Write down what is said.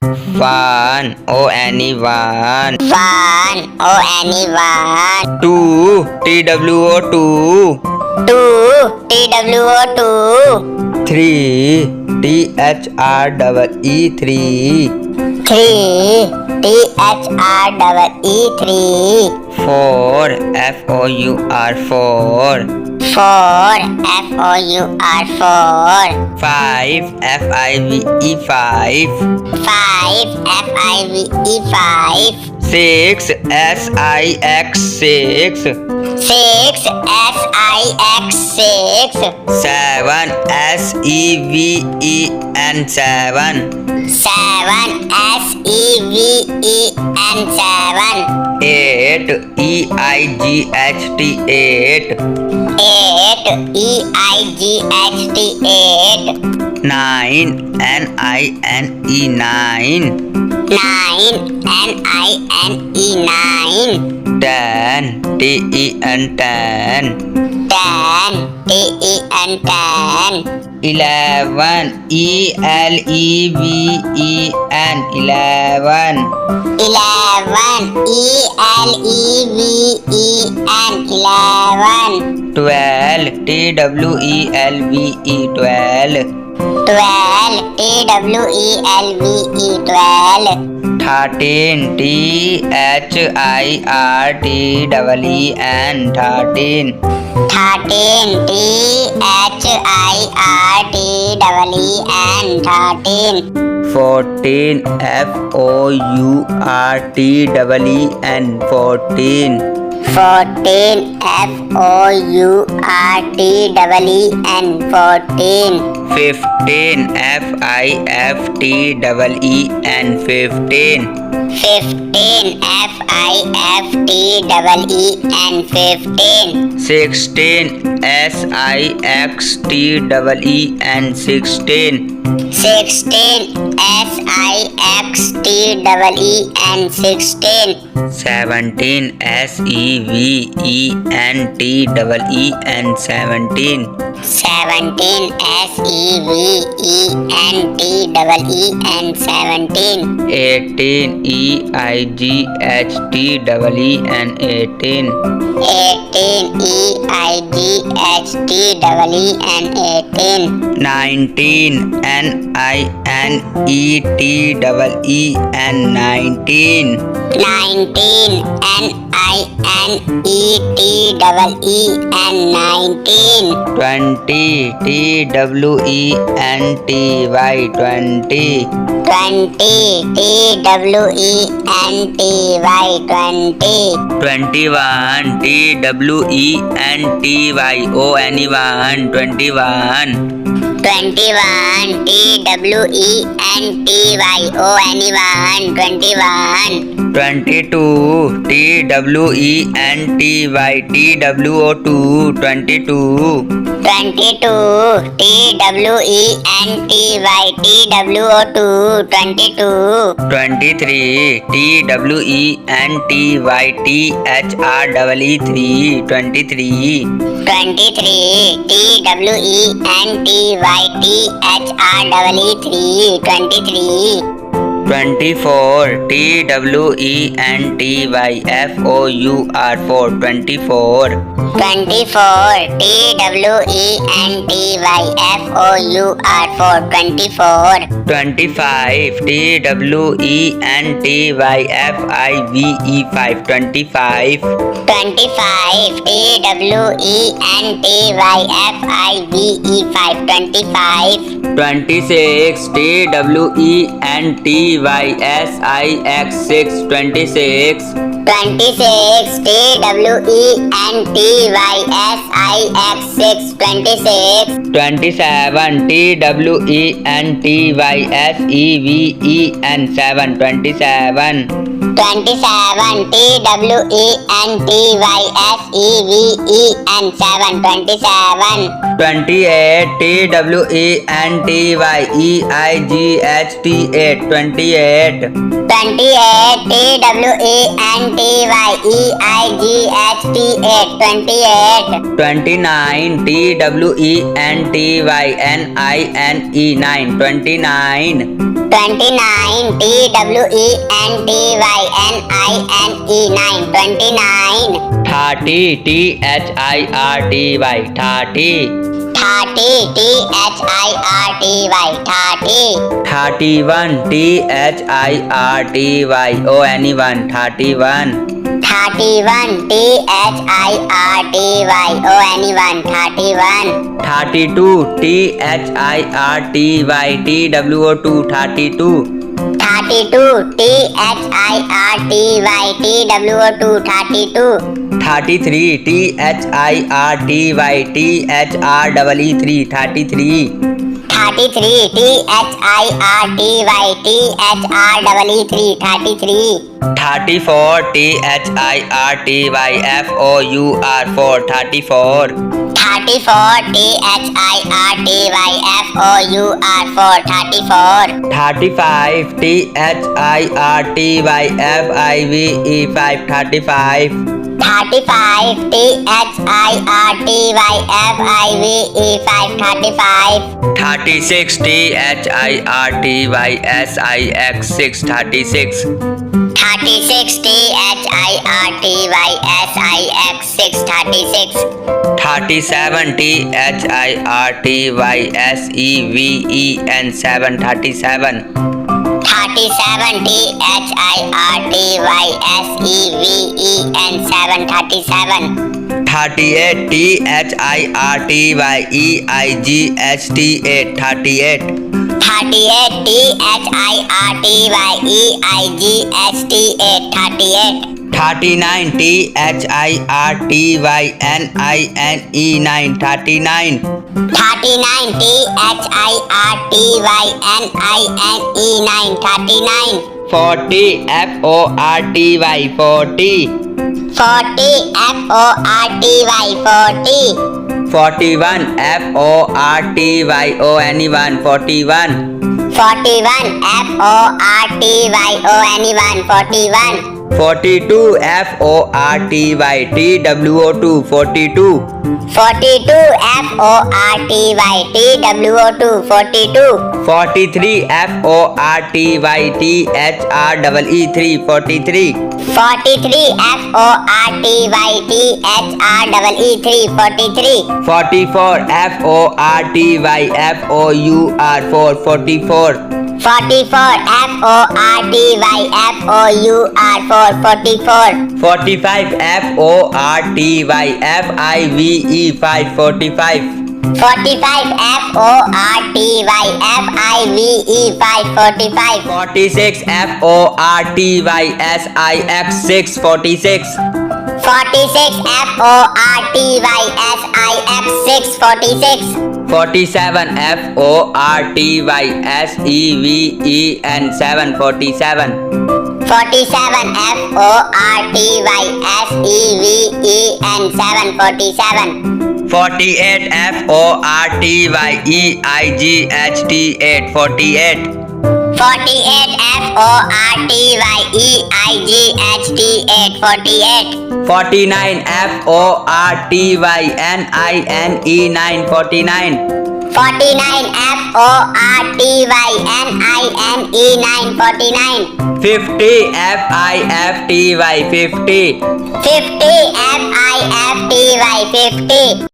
One, one. One. Two, two. Two. Three, three. Three. Four, four. Four. Five, five. Five. Six, six. Six. Seven, seven. Seven. Seven. Eight, eight. Eight. Eight. Nine, nine. Nine. Nine. Ten, ten. Ten. 11, 11. 11. 12, 12. 12. 13. 13. 14, 14. 15, 15. 16, 16. 17, 17. 18, 18. 19, 19. 20, 20. 21, 21. 22, 22. 23, 23. 24, 24. 25, 25. 26, 26. 27, 27. 28, 28. 28. 28 TWENTYEIGHT 28 29 TWENTYNINE 9 29 29 TWENTYNINE 29 30 THIRTY 30 30 THIRTY 30 31 THIRTY ONE 31 31 THIRTY ONE 31 32 THIRTY TWO2 32 32 THIRTY TWO2 32 33 THIRTY THREE 33 33 THIRTY THREE 33 34 THIRTY FOUR 34 34 THIRTY FOUR 34 35 THIRTY FIVE 35 35 THIRTY FIVE 35 36 THIRTY SIX 36 36 THIRTY SIX 36 37 THIRTY SEVEN 7 37 37 THIRTY SEVEN 7 37 38 THIRTY EIGHT 38 38 THIRTY EIGHT 38 39 THIRTY NINE 39 39 THIRTY NINE 39 40 FORTY 40 40 FORTY 40 41 FORTY ONE 41 41 FORTY ONE 41 42 FORTY TWO2 42 42 FORTY TWO2 42 43 FORTY THREE 43 43 FORTY THREE 43 44 FORTY FOUR 44 44 FORTY FOUR 44 45 FORTY FIVE 45 45 FORTY FIVE 45 46 FORTY SIX 46 46 FORTY SIX 46 47 FORTY SEVEN 7 47 47 FORTY SEVEN 7 47 48 FORTY EIGHT 48 48 FORTY EIGHT 48 49 FORTY NINE 49 49 FORTY NINE 49 50 FIFTY 50 50 FIFTY 50